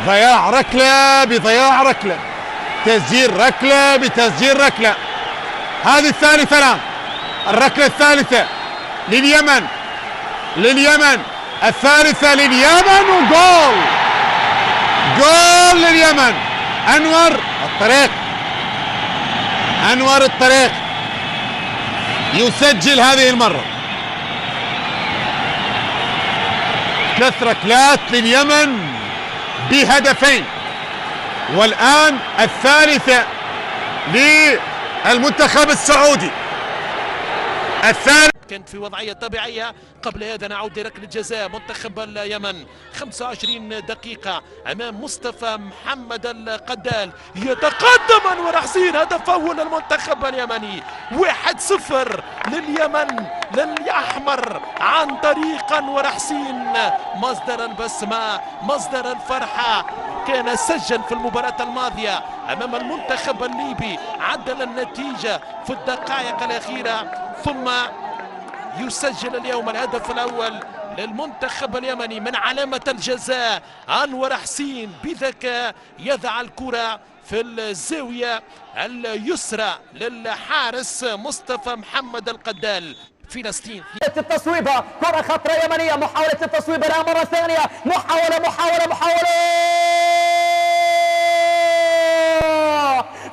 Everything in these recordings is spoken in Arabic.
ضياع ركلة بضياع ركلة، تسجيل ركلة بتسجيل ركلة. هذه الثالثة الآن، الركلة الثالثة لليمن، الثالثة لليمن، وجول، جول لليمن. أنور الطريق يسجل هذه المرة. 3 ركلات لليمن بهدفين، والآن الثالثة للمنتخب السعودي. كانت في وضعية طبيعية. قبل هذا نعود لركلة جزاء منتخب اليمن. 25 دقيقة أمام مصطفى محمد القدال، يتقدم أنور حسين، هدف أول المنتخب اليمني. 1-0 لليمن، للأحمر، عن طريق أنور حسين، مصدر البسمة، مصدر الفرحة. كان سجل في المباراة الماضية أمام المنتخب الليبي، عدل النتيجة في الدقائق الأخيرة، ثم يسجل اليوم الهدف الأول للمنتخب اليمني من علامة الجزاء. أنور حسين بذكاء يضع الكرة في الزاوية اليسرى للحارس مصطفى محمد القدال. فلسطين التصويبة، كرة خطرة يمنية، محاولة التصويبة الآن مرة ثانية، محاولة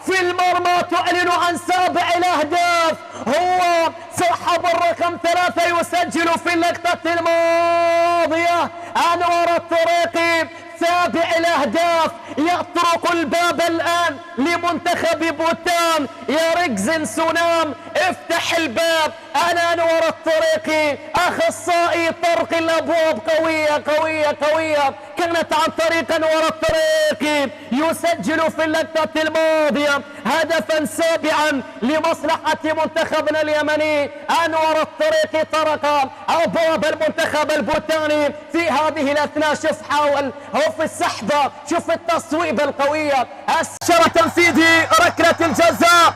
في المرمى، تعلن عن 7 الأهداف. هو صاحب الرقم 3 يسجل في اللقطة الماضية. أنور الطريقي 7 الأهداف، يطرق الباب الآن لمنتخب بوتان. يا ركزن سونام افتح الباب. أنا أنور الطريقي أخصائي طرق الأبواب، قوية كانت عن طريق أنور الطريقي، يسجل في اللقطة الماضية هدفا 7 لمصلحة منتخبنا اليمني. أنور الطريقي طرق أبواب المنتخب البوتاني في هذه الأثناء. شوف حاول هو في السحبة، شوف التصويبة القوية. أسشر تنفيذ ركلة الجزاء.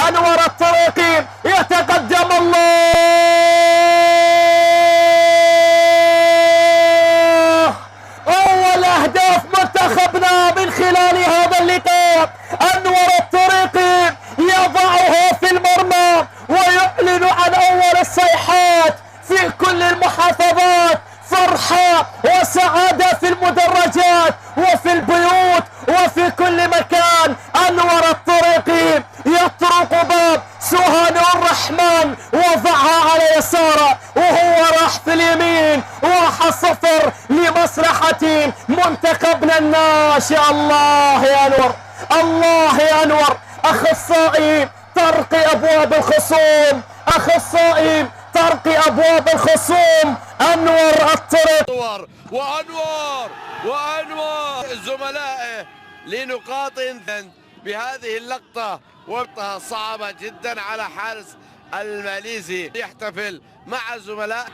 أنور الطريقي يتقدم، الله، أول أهداف منتخبنا من خلال هذا اللقاء. أنور الطريقي يضعها في المرمى ويعلن عن أول الصيحات في كل المحافظات. فرحة وسعادة في المدرجات وفي البيوت وفي كل مكان. أنور الطريقي يطرق باب سهان الرحمن، وضعها على يساره وهو راح في اليمين. 1-0 لمصلحة منتخبنا الناشئ. الله يا أنور، الله يا أنور، أخصائي طرق أبواب الخصوم، أخصائي طرق أبواب الخصوم أنور الطريق. وأنور زملائه لنقاط بهذه اللقطة، وقتها صعبة جدا على حارس الماليزي يحتفل مع زملائه.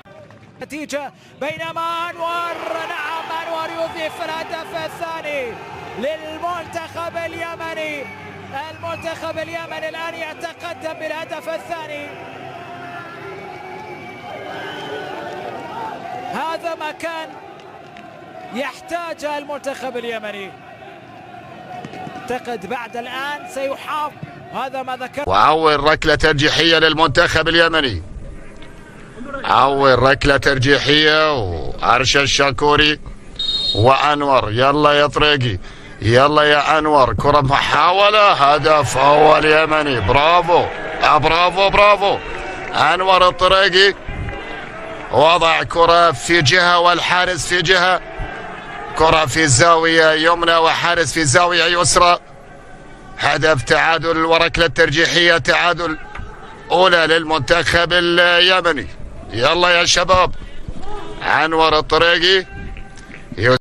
نتيجة بينما أنور، نعم أنور يضيف الهدف الثاني للمنتخب اليمني. المنتخب اليمني الآن يتقدم بالهدف الثاني. هذا ما كان يحتاجه المنتخب اليمني. اعتقد بعد الآن سيحافظ، هذا ما ذكر. وأول ركلة ترجيحية للمنتخب اليمني، أول ركلة ترجيحية، وأرشد الشاكوري وأنور. يلا يا طريقي، يلا يا أنور، كرة محاولة، هدف أول يمني. برافو برافو أنور الطريقي، وضع كرة في جهة والحارس في جهة، كرة في زاوية يمنى وحارس في زاوية يسرى. هدف تعادل وركلة ترجيحية، تعادل أولى للمنتخب اليمني. يلا يا شباب، أنور الطريقي